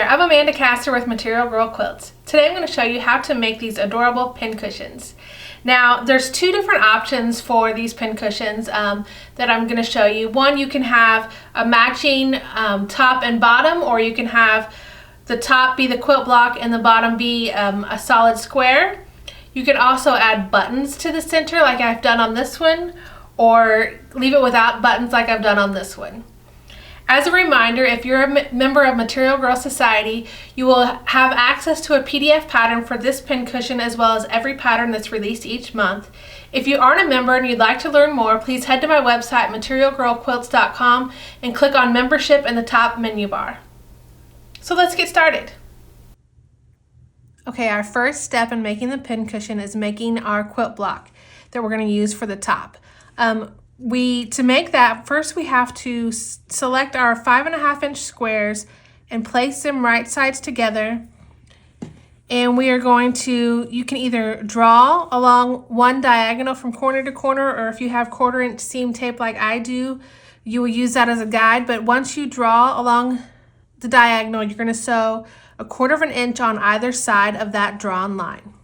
I'm Amanda Castor with Material Girl Quilts. Today I'm going to show you how to make these adorable pincushions. Now there's two different options for these pincushions that I'm going to show you. One, you can have a matching top and bottom, or you can have the top be the quilt block and the bottom be a solid square. You can also add buttons to the center like I've done on this one, or leave it without buttons like I've done on this one. As a reminder, if you're a member of Material Girl Society, you will have access to a PDF pattern for this pincushion as well as every pattern that's released each month. If you aren't a member and you'd like to learn more, please head to my website, materialgirlquilts.com, and click on membership in the top menu bar. So let's get started. Okay, our first step in making the pincushion is making our quilt block that we're going to use for the top. To make that, first we have to select our 5.5 inch squares and place them right sides together. And we are going to, you can either draw along one diagonal from corner to corner, or if you have 1/4 inch seam tape like I do, you will use that as a guide. But once you draw along the diagonal, you're going to sew 1/4 inch on either side of that drawn line.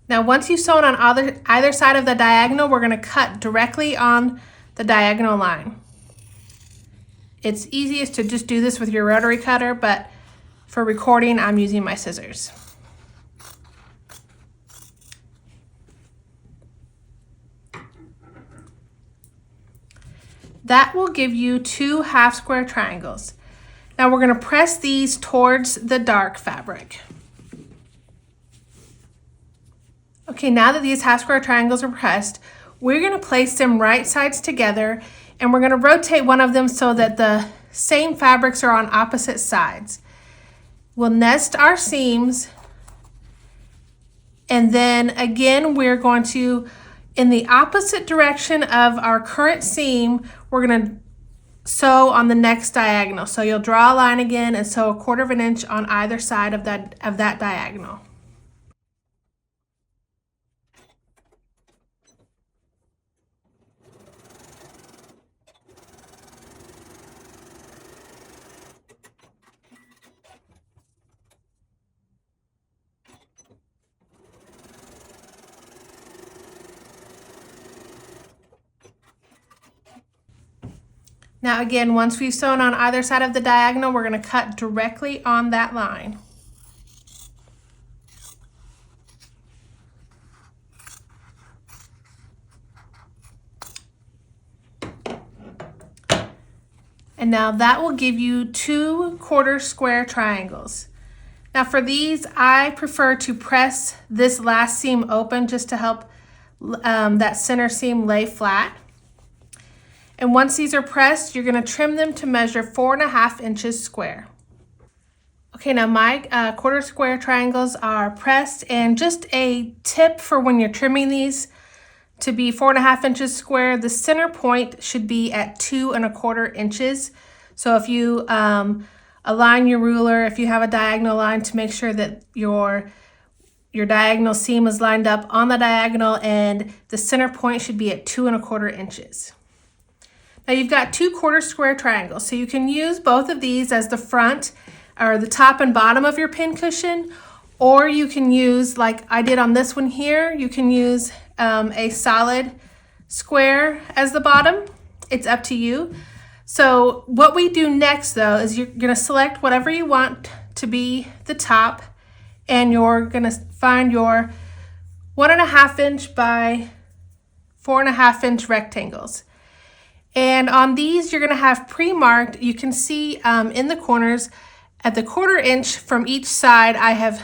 Now once you've sewn on either side of the diagonal, we're going to cut directly on the diagonal line. It's easiest to just do this with your rotary cutter, but for recording I'm using my scissors. That will give you 2 half square triangles. Now we're going to press these towards the dark fabric. Okay, now that these half square triangles are pressed, we're going to place them right sides together, and we're going to rotate one of them so that the same fabrics are on opposite sides. We'll nest our seams, and then again we're going to, in the opposite direction of our current seam, we're going to sew on the next diagonal. So you'll draw a line again and sew 1/4 inch on either side of that diagonal. Now again, once we've sewn on either side of the diagonal, we're going to cut directly on that line. And now that will give you 2 1/4 square triangles. Now for these, I prefer to press this last seam open just to help that center seam lay flat. And once these are pressed, you're going to trim them to measure 4.5 inches square. Okay, now my 1/4 square triangles are pressed, and just a tip for when you're trimming these to be 4.5 inches square, the center point should be at 2.25 inches. So if you align your ruler, if you have a diagonal line, to make sure that your diagonal seam is lined up on the diagonal, and the center point should be at 2.25 inches. Now you've got 2 1/4 square triangles, so you can use both of these as the front or the top and bottom of your pincushion, or you can use, like I did on this one here, you can use a solid square as the bottom. It's up to you. So what we do next though is you're going to select whatever you want to be the top, and you're going to find your 1.5 inch by 4.5 inch rectangles. And on these, you're going to have pre-marked, you can see in the corners, at the 1/4 inch from each side, I have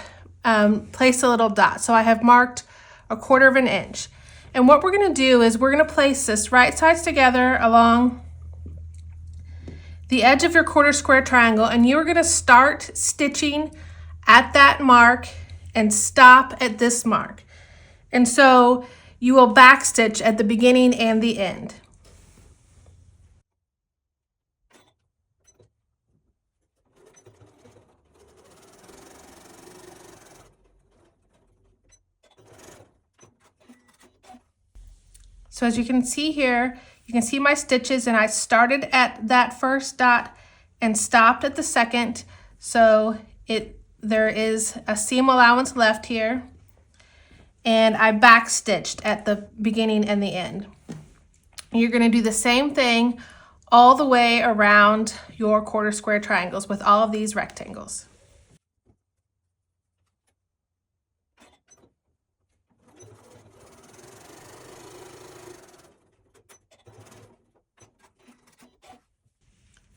placed a little dot. So I have marked 1/4 inch. And what we're going to do is we're going to place this right sides together along the edge of your 1/4 square triangle, and you're going to start stitching at that mark and stop at this mark. And so you will backstitch at the beginning and the end. So as you can see here, you can see my stitches, and I started at that first dot and stopped at the second. So there is a seam allowance left here, and I backstitched at the beginning and the end. You're going to do the same thing all the way around your quarter square triangles with all of these rectangles.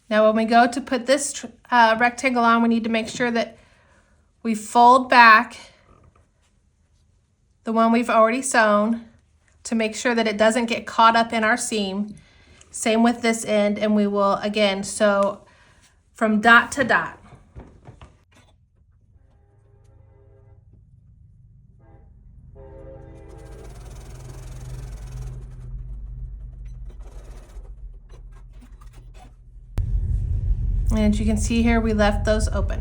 Now when we go to put this rectangle on, we need to make sure that we fold back the one we've already sewn to make sure that it doesn't get caught up in our seam. Same with this end, and we will again sew from dot to dot. And as you can see here, we left those open.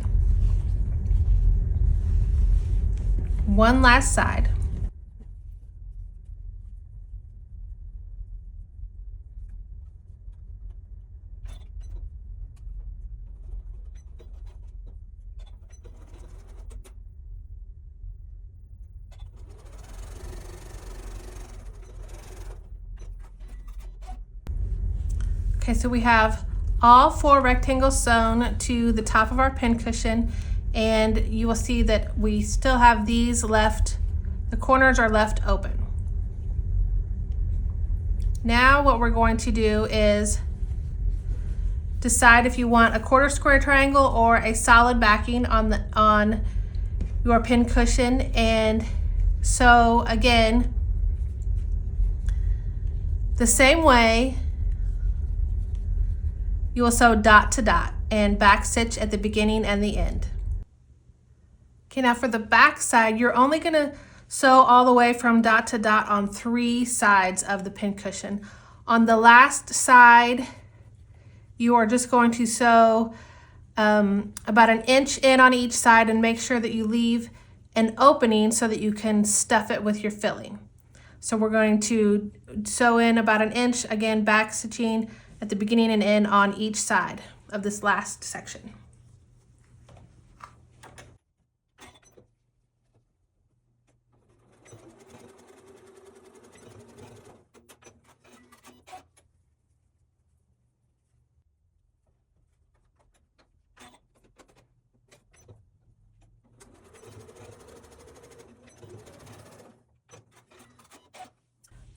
One last side. Okay, so we have all 4 rectangles sewn to the top of our pincushion, and you will see that we still have these left, the corners are left open. Now what we're going to do is decide if you want a quarter square triangle or a solid backing on your pincushion. And so again, the same way, you will sew dot to dot and backstitch at the beginning and the end. Okay, now for the back side, you're only gonna sew all the way from dot to dot on 3 sides of the pincushion. On the last side, you are just going to sew about 1 inch in on each side and make sure that you leave an opening so that you can stuff it with your filling. So we're going to sew in about 1 inch, again backstitching at the beginning and end on each side of this last section.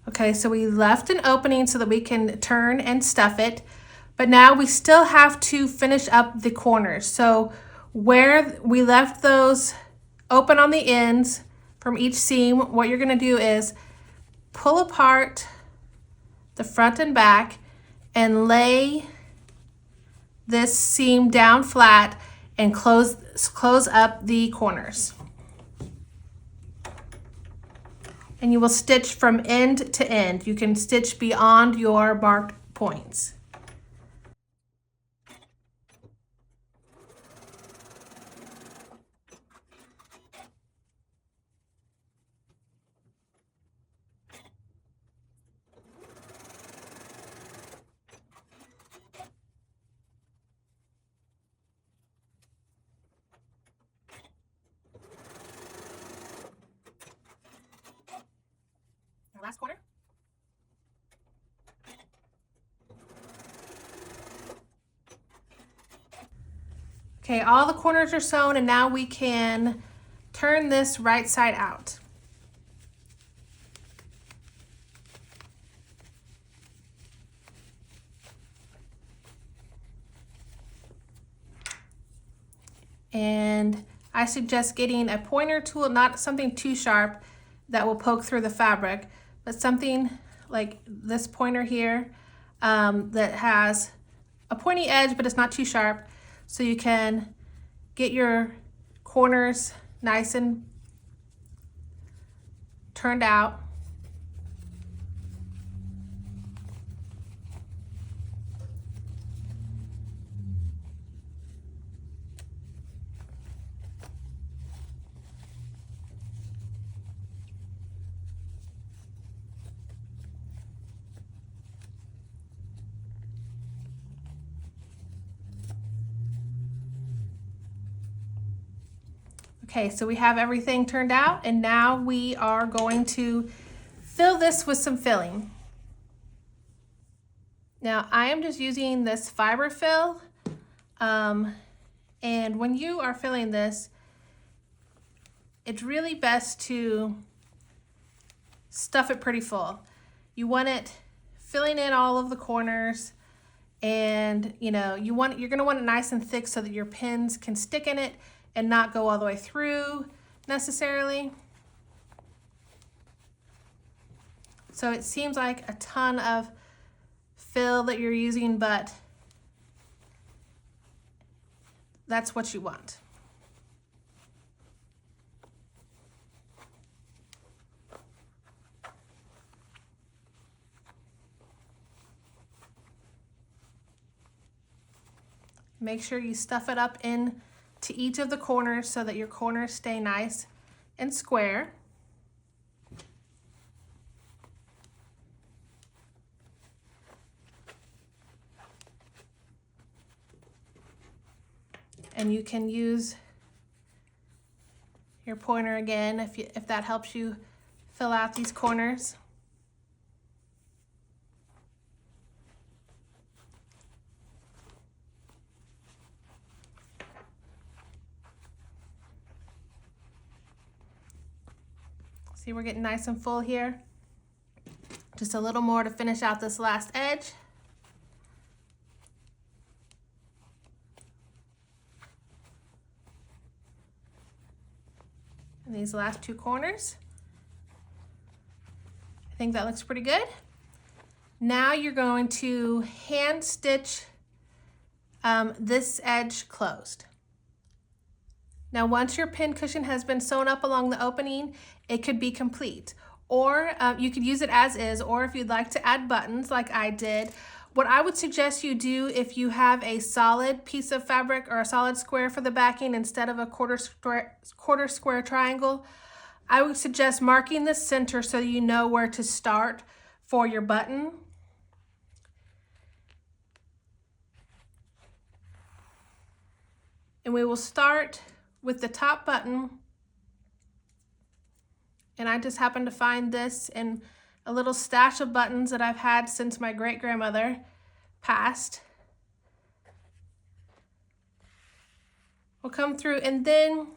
Okay, so we left an opening so that we can turn and stuff it, but now we still have to finish up the corners. So where we left those open on the ends from each seam, what you're gonna do is pull apart the front and back and lay this seam down flat and close up the corners. And you will stitch from end to end. You can stitch beyond your marked points. Last corner. Okay, all the corners are sewn, and now we can turn this right side out. And I suggest getting a pointer tool, not something too sharp that will poke through the fabric, but something like this pointer here that has a pointy edge, but it's not too sharp, so you can get your corners nice and turned out. Okay, so we have everything turned out, and now we are going to fill this with some filling. Now I am just using this fiber fill, and when you are filling this, it's really best to stuff it pretty full. You want it filling in all of the corners, and you're gonna want it nice and thick so that your pins can stick in it and not go all the way through necessarily. So it seems like a ton of fill that you're using, but that's what you want. Make sure you stuff it up in to each of the corners so that your corners stay nice and square. And you can use your pointer again if that helps you fill out these corners. See, we're getting nice and full here. Just a little more to finish out this last edge. And these last two corners. I think that looks pretty good. Now you're going to hand stitch this edge closed. Now once your pin cushion has been sewn up along the opening, it could be complete. Or you could use it as is, or if you'd like to add buttons like I did, what I would suggest you do if you have a solid piece of fabric or a solid square for the backing instead of a quarter square triangle, I would suggest marking the center so you know where to start for your button. And we will start with the top button. And I just happened to find this in a little stash of buttons that I've had since my great-grandmother passed. We'll come through, and then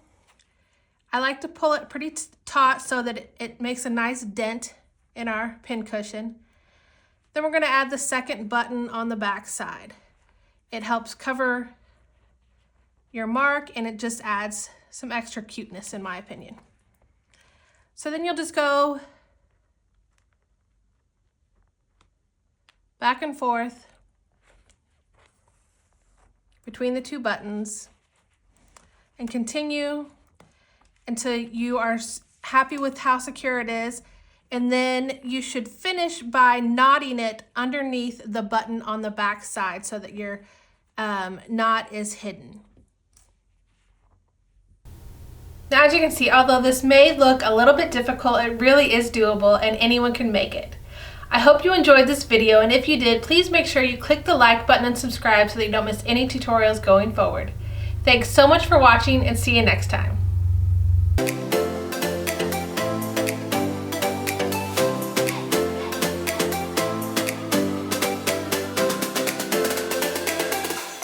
I like to pull it pretty taut so that it makes a nice dent in our pin cushion. Then we're going to add the second button on the back side. It helps cover your mark, and it just adds some extra cuteness in my opinion. So then you'll just go back and forth between the two buttons and continue until you are happy with how secure it is. And then you should finish by knotting it underneath the button on the back side so that your knot is hidden. Now, as you can see, although this may look a little bit difficult, it really is doable and anyone can make it. I hope you enjoyed this video, and if you did, please make sure you click the like button and subscribe so that you don't miss any tutorials going forward. Thanks so much for watching, and see you next time.